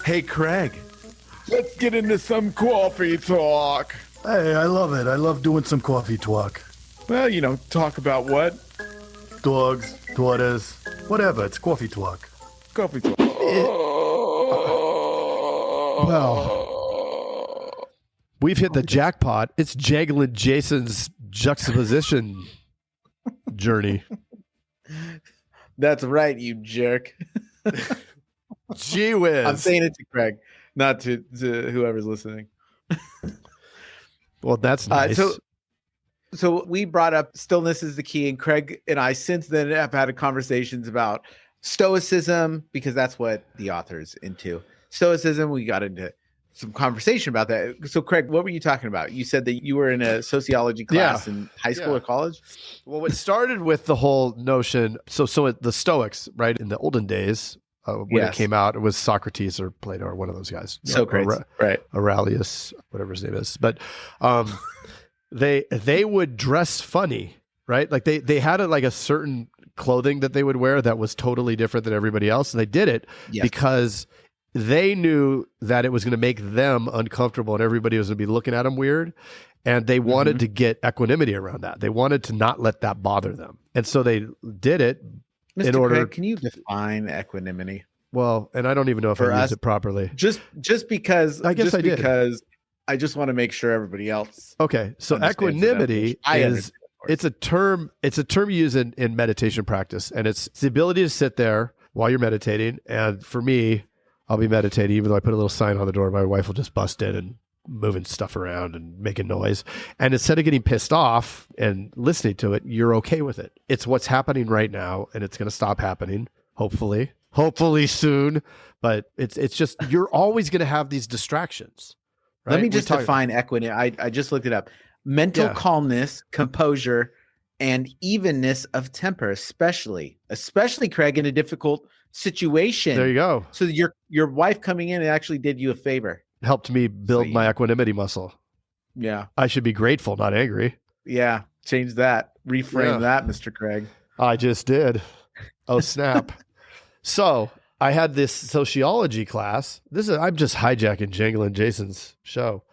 Hey, Craig. Let's get into some coffee talk. Hey, I love it. I love doing some coffee talk. Well, talk about what? Dogs, daughters, whatever. It's coffee talk. Coffee talk. Well, we've hit the jackpot. It's Jangling Jason's juxtaposition journey. That's right, you jerk. Gee whiz. I'm saying it to Craig, not to whoever's listening. Well, that's nice. So we brought up stillness is the key, and Craig and I since then have had conversations about stoicism because that's what the author's into. Stoicism, we got into some conversation about that. So Craig, what were you talking about? You said that you were in a sociology class in high school or college? Well, it started with the whole notion. So the Stoics, right, in the olden days, when it came out, it was Socrates or Plato or one of those guys. Socrates, right? Aurelius, whatever his name is. But they would dress funny, right? Like they had a certain clothing that they would wear that was totally different than everybody else, and they did it because they knew that it was going to make them uncomfortable and everybody was going to be looking at them weird. And they wanted to get equanimity around that. They wanted to not let that bother them. And so they did it Mr. in order. Craig, can you define equanimity? Well, and I don't even know if I used it properly. Just because I guess I did. Because I just want to make sure everybody else. Okay. So equanimity it's a term used in meditation practice. And it's the ability to sit there while you're meditating. And for me, I'll be meditating, even though I put a little sign on the door. My wife will just bust in and moving stuff around and making noise. And instead of getting pissed off and listening to it, you're okay with it. It's what's happening right now, and it's going to stop happening, hopefully soon. But it's just, you're always going to have these distractions. Right? Let me just define equanimity. I just looked it up. Mental calmness, composure, and evenness of temper, especially Craig, in a difficult situation. There you go. So your wife coming in actually did you a favor. Helped me build my equanimity muscle. Yeah. I should be grateful, not angry. Yeah. Change that. Reframe that, Mr. Craig. I just did. Oh, snap. So I had this sociology class. I'm just hijacking Jangling Jason's show.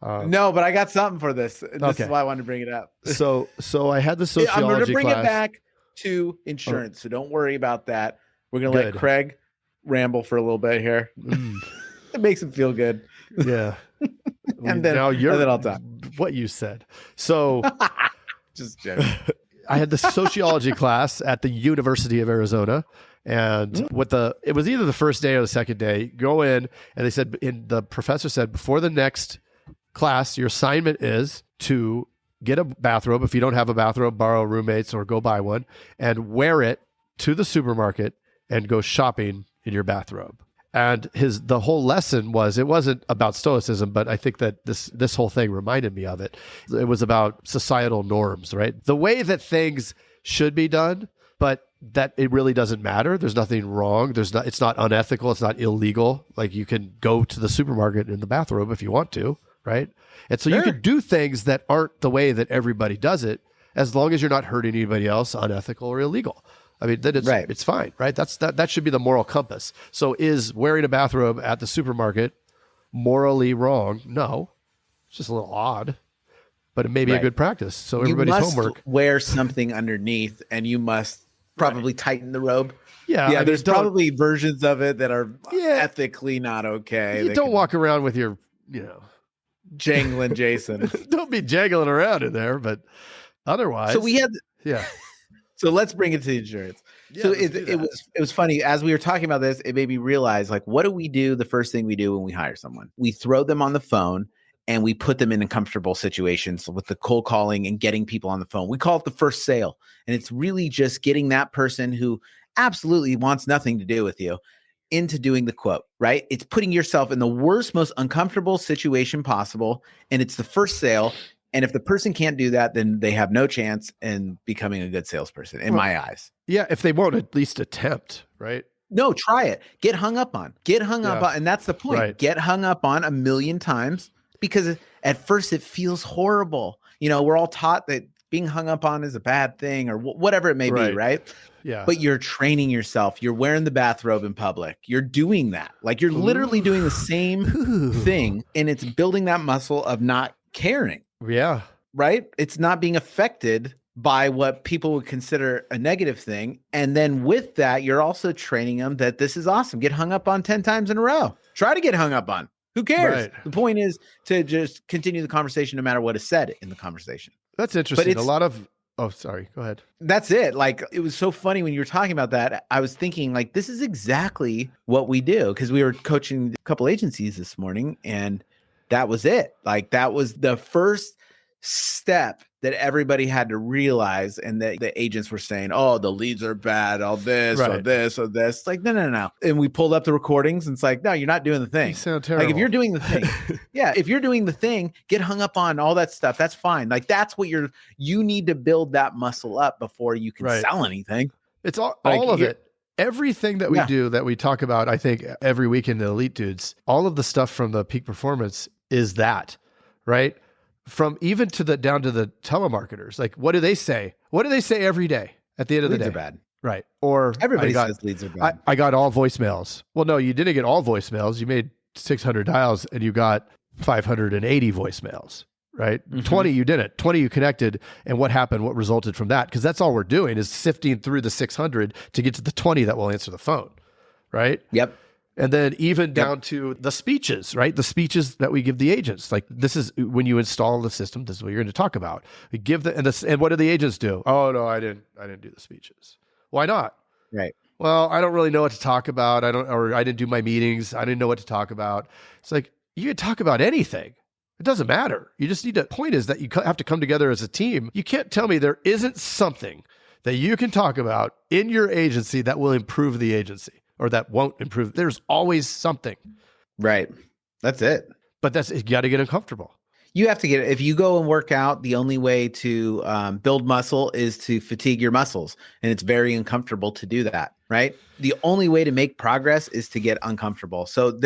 No, but I got something for this. And this is why I wanted to bring it up. So I had the sociology class. I'm going to bring it back to insurance. So don't worry about that. We're going to let Craig ramble for a little bit here. It makes him feel good. Yeah. and then I'll talk. What you said. So just joking. I had the sociology class at the University of Arizona. And it was either the first day or the second day, go in and the professor said, before the next class, your assignment is to get a bathrobe. If you don't have a bathrobe, borrow roommates or go buy one and wear it to the supermarket and go shopping in your bathrobe. And the whole lesson it wasn't about stoicism, but I think that this whole thing reminded me of it. It was about societal norms, right? The way that things should be done, but that it really doesn't matter. There's nothing wrong. It's not unethical. It's not illegal. Like you can go to the supermarket in the bathrobe if you want to, right? And so you can do things that aren't the way that everybody does it, as long as you're not hurting anybody else, unethical or illegal. I mean, then it's fine, right? That should be the moral compass. So is wearing a bathrobe at the supermarket morally wrong? No, it's just a little odd, but it may be a good practice. So everybody's homework. You must wear something underneath, and you must probably tighten the robe. Yeah, there's probably versions of it that are ethically not okay. You don't walk around with your, Jangling Jason. Don't be jangling around in there, but otherwise. So we had, So let's bring it to insurance. Yeah, so it was funny as we were talking about this. It made me realize, like, what do we do? The first thing we do when we hire someone, we throw them on the phone and we put them in uncomfortable situations with the cold calling and getting people on the phone. We call it the first sale, and it's really just getting that person who absolutely wants nothing to do with you into doing the quote, right? It's putting yourself in the worst, most uncomfortable situation possible, and it's the first sale. And if the person can't do that, then they have no chance in becoming a good salesperson, in my eyes. Yeah, if they won't at least attempt, right? No, try it. Get hung up on. And that's the point. Right. Get hung up on 1,000,000 times, because at first it feels horrible. We're all taught that being hung up on is a bad thing, or whatever it may be, right? Yeah. but you're training yourself. You're wearing the bathrobe in public. You're doing that. Like you're literally doing the same thing, and it's building that muscle of not caring, Yeah. right? It's not being affected by what people would consider a negative thing. And then with that, you're also training them that this is awesome. Get hung up on 10 times in a row. Try to get hung up on. Who cares? Right. The point is to just continue the conversation no matter what is said in the conversation. That's interesting. it's- A lot of, oh, sorry. Go ahead. That's it. Like, it was so funny when you were talking about that. I was thinking, like, this is exactly what we do, because we were coaching a couple agencies this morning, and that was it. Like, that was the first step that everybody had to realize, and that the agents were saying, oh, the leads are bad, all this, or Right. this, or this. It's like, no. And we pulled up the recordings, and it's like, no, you're not doing the thing. You sound terrible. Like, if you're doing the thing, if you're doing the thing, get hung up on all that stuff. That's fine. Like, that's what you need to build that muscle up before you can Right. sell anything. It's all Like, of you're- it. Everything that we do, that we talk about, I think every week in the Elite Dudes, all of the stuff from the peak performance is that, right? From even to the down to the telemarketers. Like, what do they say? What do they say every day at the end of Leads the are day? bad. Right. Or Everybody says leads are bad. I got all voicemails. Well, no, you didn't get all voicemails. You made 600 dials and you got 580 voicemails, right? 20 you didn't. 20 you connected. And what happened? What resulted from that? Because that's all we're doing is sifting through the 600 to get to the 20 that will answer the phone, right? Yep. And then even down to the speeches, right? The speeches that we give the agents. Like, this is when you install the system, this is what you're going to talk about. We give and what do the agents do? Oh, no, I didn't do the speeches. Why not? Right. Well, I don't really know what to talk about. I didn't do my meetings. I didn't know what to talk about. It's like, you can talk about anything. It doesn't matter. You just need to, point is that you have to come together as a team. You can't tell me there isn't something that you can talk about in your agency that will improve the agency. Or that won't improve. There's always something. Right. That's it. But you got to get uncomfortable. You have to if you go and work out, the only way to build muscle is to fatigue your muscles. And it's very uncomfortable to do that, right? The only way to make progress is to get uncomfortable. So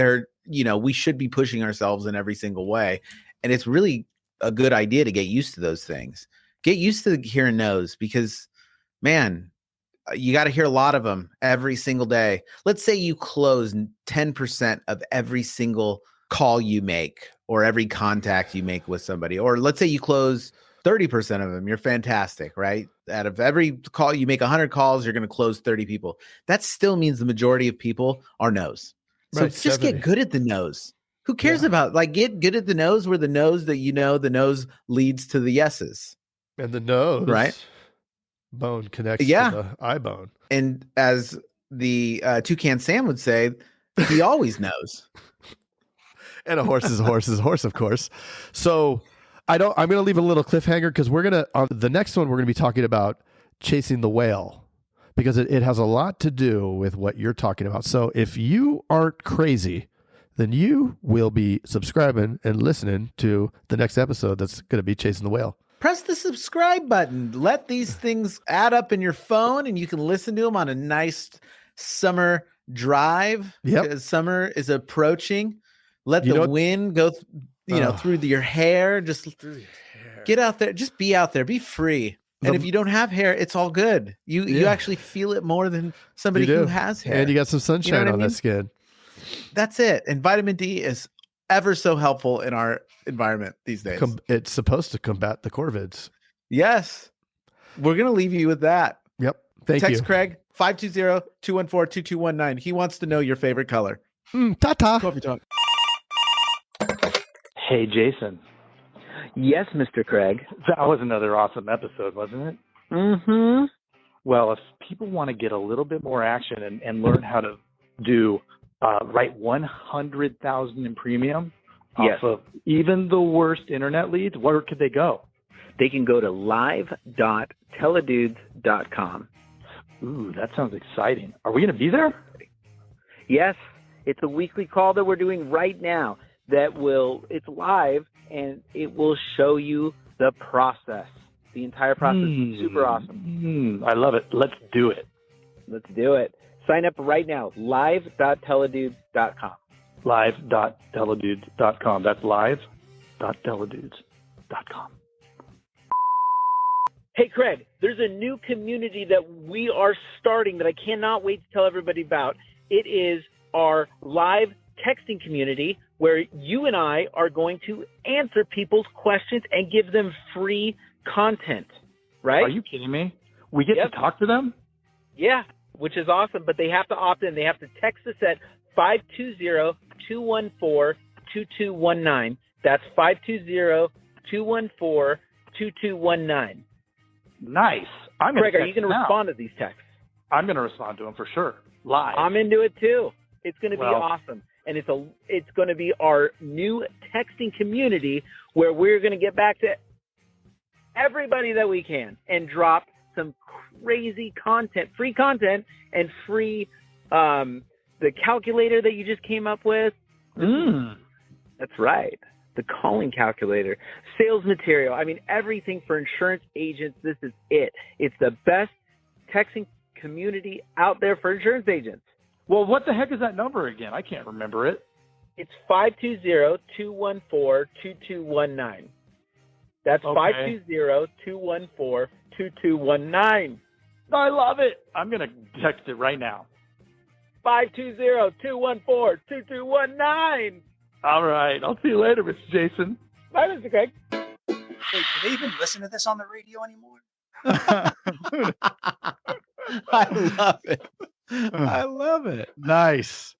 we should be pushing ourselves in every single way. And it's really a good idea to get used to those things. Get used to hearing no's, because, man, you got to hear a lot of them every single day. Let's say you close 10% of every single call you make, or every contact you make with somebody. Or let's say you close 30% of them. You're fantastic, right? Out of every call, you make 100 calls, you're going to close 30 people. That still means the majority of people are no's. So Right, just 70. get good at the no's. Who cares about, get good at the no's, where the no's that the no's leads to the yeses. And the nose, Right. Bone connects to the eye bone. And as the Toucan Sam would say, he always knows. And a horse is a horse is a horse, of course. So I'm going to leave a little cliffhanger, because on the next one, we're going to be talking about chasing the whale, because it has a lot to do with what you're talking about. So if you aren't crazy, then you will be subscribing and listening to the next episode that's going to be chasing the whale. Press the subscribe button. Let these things add up in your phone, and you can listen to them on a nice summer drive. Yep. Because summer is approaching. Let You the know- wind go, through your hair. Just get out there. Just be out there. Be free. And if you don't have hair, it's all good. You actually feel it more than somebody You do. who has hair. And you got some sunshine what I on mean? that skin. That's it. And vitamin D is ever so helpful in our environment these days. It's supposed to combat the corvids. Yes. We're going to leave you with that. Yep. Thank Text you. Craig 520-214-2219. He wants to know your favorite color. Ta-ta. Coffee talk. Hey, Jason. Yes, Mr. Craig. That was another awesome episode, wasn't it? Mm-hmm. Well, if people want to get a little bit more action and learn how to write 100,000 in premium Yes. off of even the worst internet leads, where could they go? They can go to live.teledudes.com. Ooh, that sounds exciting. Are we going to be there? Yes, it's a weekly call that we're doing right now it's live, and it will show you the process. The entire process is super awesome. I love it. Let's do it. Let's do it. Sign up right now, live.teledudes.com. Live.teledudes.com. That's live.teledudes.com. Hey, Craig, there's a new community that we are starting that I cannot wait to tell everybody about. It is our live texting community where you and I are going to answer people's questions and give them free content, right? Are you kidding me? We get Yep. to talk to them? Yeah, which is awesome, but they have to opt in. They have to text us at 520-214-2219. That's 520-214-2219. Nice. I'm going Craig, are you going to respond to these texts? I'm going to respond to them for sure. Live. I'm into it too. It's going to be Well- awesome. And it's going to be our new texting community where we're going to get back to everybody that we can and drop some crazy content, free content, and free the calculator that you just came up with. That's right. The calling calculator, sales material. I mean, everything for insurance agents. This is it. It's the best texting community out there for insurance agents. Well, what the heck is that number again? I can't remember it. It's 520-214-2219. That's Okay. 520-214-2219. I love it. I'm going to text it right now. 520-214-2219. All right. I'll see you later, Mr. Jason. Bye, Mr. Craig. Wait, do they even listen to this on the radio anymore? I love it. I love it. Nice.